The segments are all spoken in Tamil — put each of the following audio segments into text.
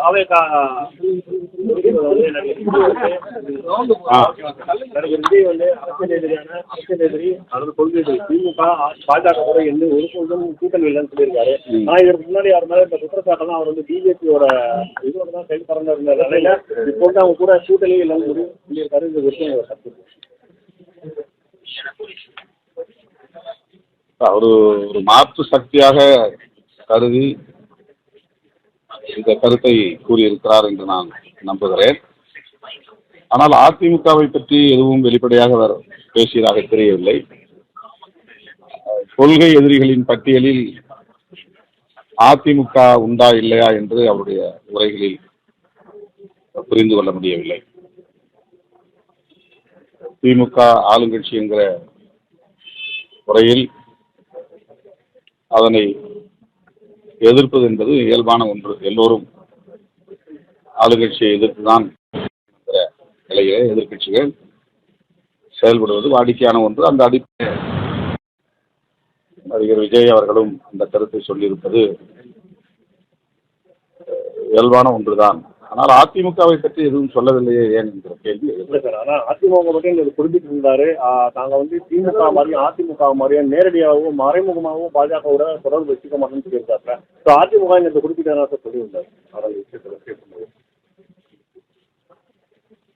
தாவேகா விஜய் வந்து அரசியல் எதிரி அல்லது கொள்கை எதிரி. திமுக பாஜக கூட எந்த ஒரு பொழுதும் கூட்டணி இல்லைன்னு சொல்லியிருக்காரு. ஆனா இதற்கு முன்னாடி அவர் மேல இந்த குற்றச்சாட்டெல்லாம் அவர் வந்து பிஜேபியோட இதோட தான் செயல்பட இருந்த நிலையில இப்போ வந்து அவங்க கூட கூட்டணி இல்லைன்னு சொல்லியிருக்காரு. இந்த விஷயம் அவரு ஒரு மாற்று சக்தியாக கருதி இந்த கருத்தை கூறியிருக்கிறார் என்று நான் நம்புகிறேன். ஆனால் அதிமுகவை பற்றி எதுவும் வெளிப்படையாக அவர் பேசியதாக தெரியவில்லை. கொள்கை எதிரிகளின் பட்டியலில் அதிமுக உண்டா இல்லையா என்று அவருடைய உரைகளில் புரிந்து கொள்ள முடியவில்லை. திமுக ஆளுங்கட்சி என்கிற முறையில் அதனை எதிர்ப்பது என்பது இயல்பான ஒன்று. எல்லோரும் ஆளுங்கட்சியை எதிர்த்துதான் நிலையிலே எதிர்கட்சிகள் செயல்படுவது வாடிக்கையான ஒன்று. அந்த அடிப்படையில் நடிகர் விஜய் அவர்களும் அந்த கருத்தை சொல்லியிருப்பது இயல்பான ஒன்றுதான். ஆனால் அதிமுகவை பற்றி எதுவும் சொல்லவில்லையே ஏன் என்கிற கேள்வி இல்லை சார். ஆனால் அதிமுக பற்றி குறிப்பிட்டிருந்தாரு. நாங்கள் வந்து திமுக மாதிரியும் அதிமுக மாதிரியும் நேரடியாகவும் மறைமுகமாகவும் பாஜகவோட தொடர்பு வச்சுக்க மாட்டோம்னு சொல்லியிருக்காரு. ஸோ அதிமுக இந்த குறிப்பிட்ட சொல்லியிருந்தார். அதனால் விஷயத்தில் கேட்கும்போது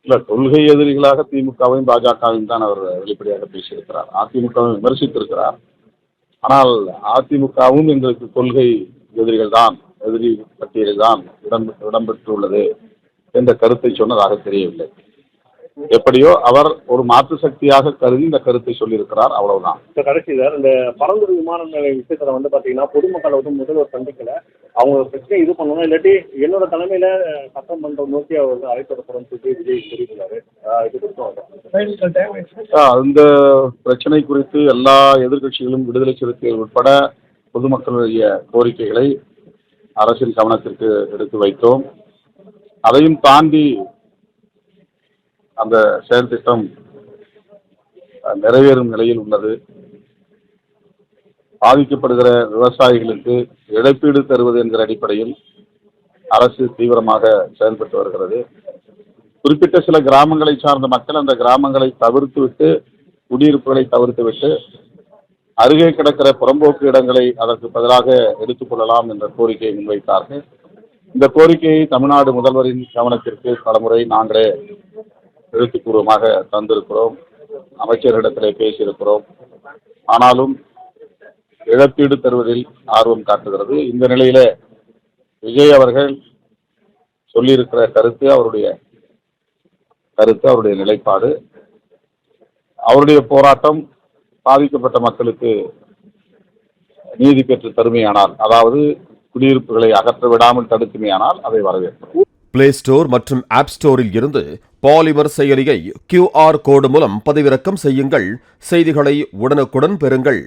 இல்லை, கொள்கை எதிரிகளாக திமுகவையும் பாஜகவையும் தான் அவர் வெளிப்படையாக பேசியிருக்கிறார். அதிமுகவை விமர்சித்திருக்கிறார். ஆனால் அதிமுகவும் எங்களுக்கு கொள்கை எதிரிகள் தான், எதிரி பட்டியலில் தான் இடம்பெற்றுள்ளது என்ற கருத்தை சொன்னதாக தெரியவில்லை. எப்படியோ அவர் ஒரு மாற்று சக்தியாக கருதி இந்த கருத்தை சொல்லியிருக்கிறார், அவ்வளவுதான். கடைசி சார், இந்த பரந்தூர் விமான நிலைய விஷயத்துல வந்து பாத்தீங்கன்னா பொதுமக்களை வந்து முதல்வர் சந்திக்கல, அவங்க பிரச்சனை இது பண்ணணும், இல்லாட்டி என்னோட தலைமையில சட்டமன்றம் நோக்கி அவர் வந்து அழைக்கப்படும் சொல்லி விஜய் தெரிவிக்கிறாரு. இந்த பிரச்சனை குறித்து எல்லா எதிர்கட்சிகளும் விடுதலை சிறுத்தைகள் உட்பட பொதுமக்களுடைய கோரிக்கைகளை அரசின் கவனத்திற்கு எடுத்து வைத்தோம். அதையும் தாண்டி அந்த செயல் திட்டம் நிறைவேறும் நிலையில் உள்ளது. பாதிக்கப்படுகிற விவசாயிகளுக்கு இழப்பீடு தருவது என்கிற அடிப்படையில் அரசு தீவிரமாக செயல்பட்டு வருகிறது. குறிப்பிட்ட சில கிராமங்களை சார்ந்த மக்கள் அந்த கிராமங்களை தவிர்த்துவிட்டு, குடியிருப்புகளை தவிர்த்துவிட்டு அருகே கிடக்கிற புறம்போக்கு இடங்களை அதற்கு பதிலாக எடுத்துக்கொள்ளலாம் என்ற கோரிக்கையை முன்வைத்தார்கள். இந்த கோரிக்கையை தமிழ்நாடு முதல்வரின் கவனத்திற்கு பலமுறை நாங்களே எழுத்துப்பூர்வமாக தந்திருக்கிறோம், அமைச்சரிடத்திலே பேசியிருக்கிறோம். ஆனாலும் இழப்பீடு தருவதில் ஆர்வம் காட்டுகிறது. இந்த நிலையில விஜய் அவர்கள் சொல்லியிருக்கிற கருத்து, அவருடைய நிலைப்பாடு, அவருடைய போராட்டம் பாதிக்கப்பட்ட மக்களுக்கு நீதி பெற்று தருமையானால், அதாவது குடியிருப்புகளை அகற்ற விடாமல் தடுக்குமையானால் அதை வரவேற்போம். பிளே ஸ்டோர் மற்றும் ஆப் ஸ்டோரில் இருந்து பாலிமர் செயலியை QR கோடு மூலம் பதிவிறக்கம் செய்யுங்கள். செய்திகளை உடனுக்குடன் பெறுங்கள்.